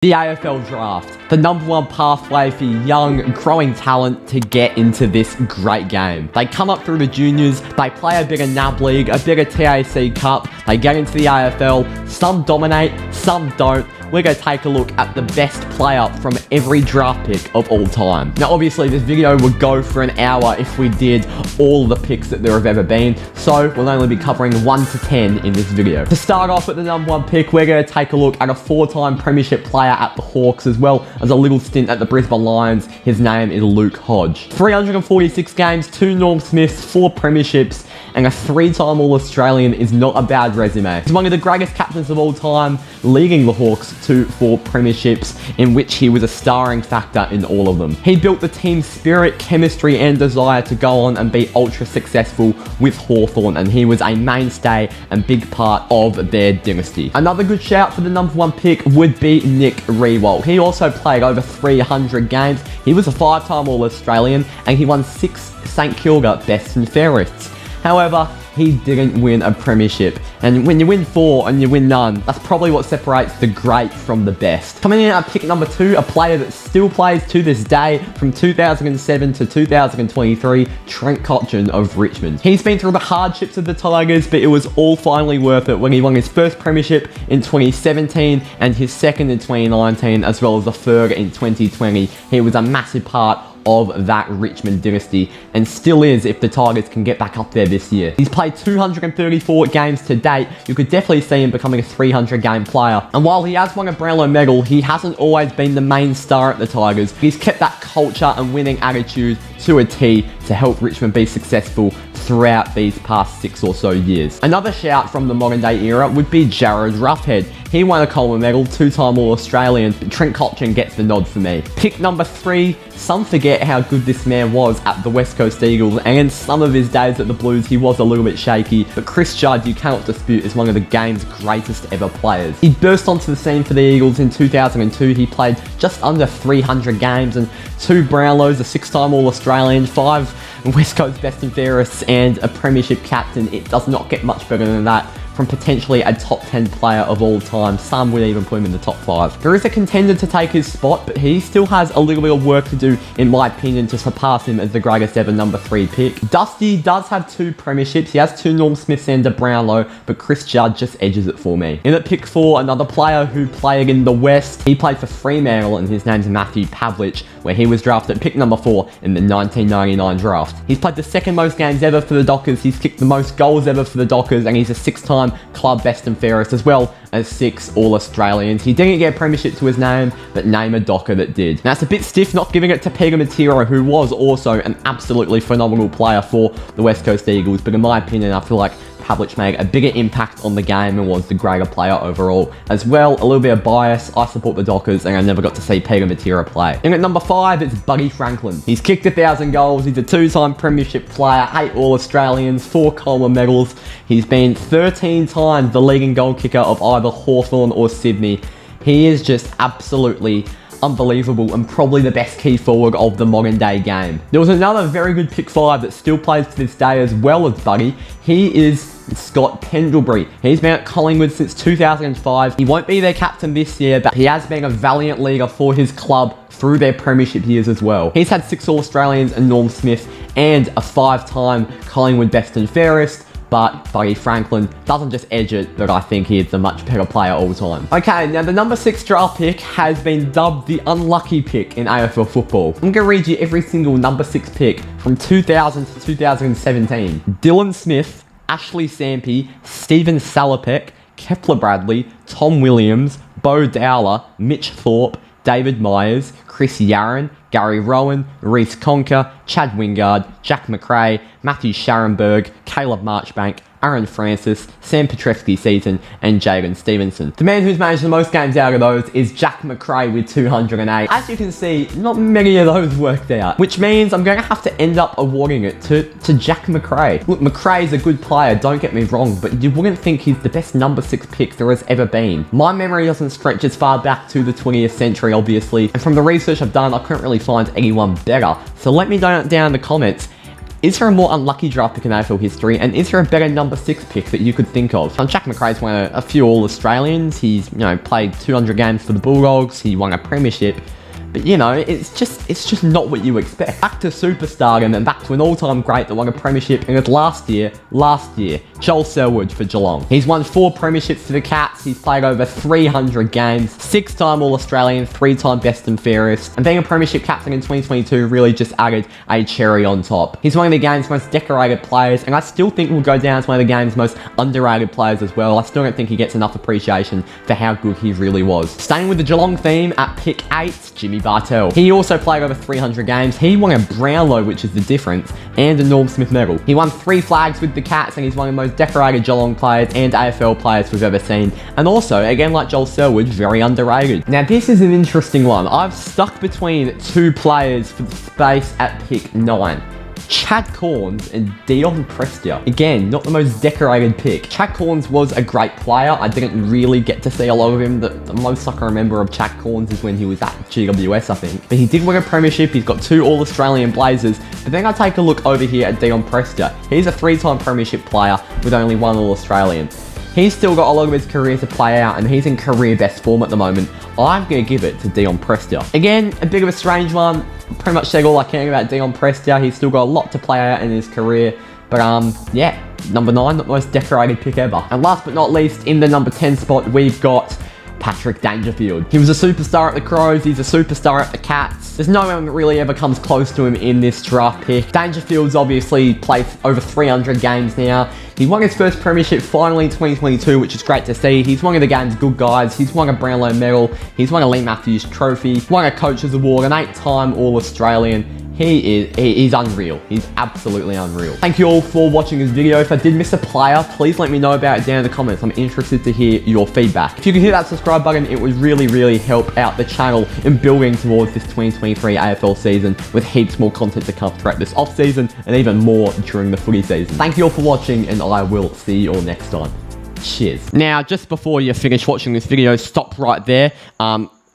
The AFL Draft, the #1 pathway for young, growing talent to get into this great game. They come up through the juniors, they play a bit of NAB League, a bit of TAC Cup, they get into the AFL, some dominate, some don't. We're going to take a look at the best player from every draft pick of all time. Now obviously this video would go for an hour if we did all the picks that there have ever been, so we'll only be covering 1 to 10 in this video. To start off with the #1 pick, we're going to take a look at a 4-time premiership player at the Hawks, as well as a little stint at the Brisbane Lions. His name is Luke Hodge. 346 games, 2 Norm Smiths, 4 premierships, and a 3-time All-Australian is not a bad resume. He's one of the greatest captains of all time, leading the Hawks to 4 premierships, in which he was a starring factor in all of them. He built the team's spirit, chemistry, and desire to go on and be ultra successful with Hawthorn, and he was a mainstay and big part of their dynasty. Another good shout for the #1 pick would be Nick Riewoldt. He also played over 300 games. He was a 5-time All-Australian, and he won 6 St Kilda Best and Fairest. However, he didn't win a premiership, and when you win 4 and you win none, that's probably what separates the great from the best. Coming in at pick #2, a player that still plays to this day from 2007 to 2023, Trent Cotchin of Richmond. He's been through the hardships of the Tigers, but it was all finally worth it when he won his first premiership in 2017 and his second in 2019, as well as the third in 2020. He was a massive part of that Richmond dynasty, and still is if the Tigers can get back up there this year. He's played 234 games to date. You could definitely see him becoming a 300 game player, and while he has won a Brownlow medal, he hasn't always been the main star at the Tigers. He's kept that culture and winning attitude to a T to help Richmond be successful throughout these past 6 or so years. Another shout from the modern day era would be Jared Roughead. He won a Coleman medal, 2-time All-Australian, but Trent Cotchin gets the nod for me. Pick #3, some forget how good this man was at the West Coast Eagles, and in some of his days at the Blues he was a little bit shaky, but Chris Judd, you cannot dispute, is one of the game's greatest ever players. He burst onto the scene for the Eagles in 2002. He played just under 300 games and 2 Brownlows, a 6-time All-Australian, 5 West Coast Best and Fairest, and a premiership captain. It does not get much better than that from potentially a top 10 player of all time. Some would even put him in the top 5. There is a contender to take his spot, but he still has a little bit of work to do, in my opinion, to surpass him as the greatest ever #3 pick. Dusty does have 2 premierships. He has 2 Norm Smiths and a Brownlow, but Chris Judd just edges it for me. In at pick 4, another player who played in the West. He played for Fremantle, and his name's Matthew Pavlich, where he was drafted at pick #4 in the 1999 draft. He's played the 2nd most games ever for the Dockers. He's kicked the most goals ever for the Dockers, and he's a 6-time club best and fairest, as well as 6 All-Australians. He didn't get a premiership to his name, but name a Docker that did. Now it's a bit stiff not giving it to Peter Matera, who was also an absolutely phenomenal player for the West Coast Eagles, but in my opinion I feel like Pavlich made a bigger impact on the game and was the greater player overall. As well, a little bit of bias, I support the Dockers and I never got to see Peter Matera play. In at #5, it's Buddy Franklin. He's kicked 1,000 goals, he's a 2-time premiership player, 8 All-Australians, 4 Coleman medals. He's been 13 times the leading goal kicker of either Hawthorn or Sydney. He is just absolutely unbelievable and probably the best key forward of the modern day game. There was another very good pick 5 that still plays to this day as well as Buddy. He is Scott Pendlebury. He's been at Collingwood since 2005. He won't be their captain this year, but he has been a valiant leader for his club through their premiership years as well. He's had 6 All-Australians and Norm Smith, and a 5-time Collingwood Best and Fairest. But Buddy Franklin doesn't just edge it, but I think he is the much better player all time. Okay, now the #6 draft pick has been dubbed the unlucky pick in AFL football. I'm going to read you every single #6 pick from 2000 to 2017. Dylan Smith, Ashley Sampi, Stephen Salopek, Kepler Bradley, Tom Williams, Bo Dowler, Mitch Thorpe, David Myers, Chris Yarran, Gary Rowan, Reece Conker, Chad Wingard, Jack McRae, Matthew Scharenberg, Caleb Marchbank, Aaron Francis, Sam Petrescu-Seaton, and Jaden Stevenson. The man who's managed the most games out of those is Jack McRae with 208. As you can see, not many of those worked out, which means I'm going to have to end up awarding it to Jack McRae. Look, McRae's a good player, don't get me wrong, but you wouldn't think he's the best #6 pick there has ever been. My memory doesn't stretch as far back to the 20th century, obviously, and from the research I've done, I couldn't really find anyone better. So let me know down in the comments, Is there a more unlucky draft pick in AFL history, and is there a better number 6 pick that you could think of? Jack Macrae's won a few All-Australians. He's, played 200 games for the Bulldogs. He won a premiership. But, it's just not what you expect. Back to superstardom and back to an all-time great that won a premiership in his last year, Joel Selwood for Geelong. He's won 4 premierships for the Cats. He's played over 300 games, 6-time All-Australian, 3-time best and fairest, and being a premiership captain in 2022 really just added a cherry on top. He's one of the game's most decorated players, and I still think will go down as one of the game's most underrated players as well. I still don't think he gets enough appreciation for how good he really was. Staying with the Geelong theme, at pick 8, Jimmy Bartel. He also played over 300 games. He won a Brownlow, which is the difference, and a Norm Smith medal. He won 3 flags with the Cats, and he's one of the most decorated Geelong players and AFL players we've ever seen. And also, again like Joel Selwood, very underrated. Now this is an interesting one. I've stuck between 2 players for the space at pick 9. Chad Corns and Dion Prestia. Again, not the most decorated pick. Chad Corns was a great player. I didn't really get to see a lot of him. The most I can remember of Chad Corns is when he was at GWS, I think. But he did win a premiership. He's got 2 All-Australian Blazers. But then I take a look over here at Dion Prestia. He's a 3-time premiership player with only 1 All-Australian. He's still got a lot of his career to play out, and he's in career best form at the moment. I'm going to give it to Dion Prestia. Again, a bit of a strange one. Pretty much said all I can about Dion Prestia. He's still got a lot to play out in his career. But, yeah, number 9, the most decorated pick ever. And last but not least, in the number 10 spot, we've got Patrick Dangerfield. He was a superstar at the Crows, he's a superstar at the Cats. There's no one that really ever comes close to him in this draft pick. Dangerfield's obviously played over 300 games now. He won his first premiership finally in 2022, which is great to see. He's one of the game's good guys. He's won a Brownlow medal. He's won a Lee Matthews trophy, won a Coach's Award, an 8-time All-Australian. He's unreal. He's absolutely unreal. Thank you all for watching this video. If I did miss a player, please let me know about it down in the comments. I'm interested to hear your feedback. If you could hit that subscribe button, it would really help out the channel in building towards this 2023 AFL season with heaps more content to come throughout this off season and even more during the footy season. Thank you all for watching, and I will see you all next time. Cheers. Now, just before you finish watching this video, stop right there.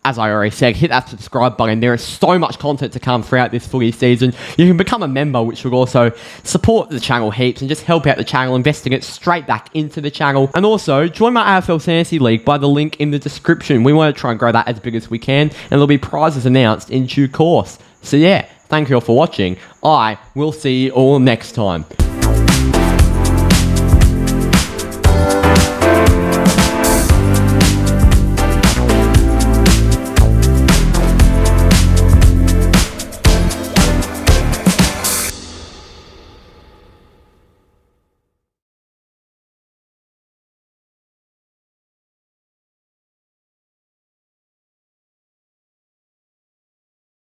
As I already said, hit that subscribe button. There is so much content to come throughout this footy season. You can become a member, which will also support the channel heaps and just help out the channel, investing it straight back into the channel. And also, join my AFL Fantasy League by the link in the description. We want to try and grow that as big as we can, and there'll be prizes announced in due course. So yeah, thank you all for watching. I will see you all next time.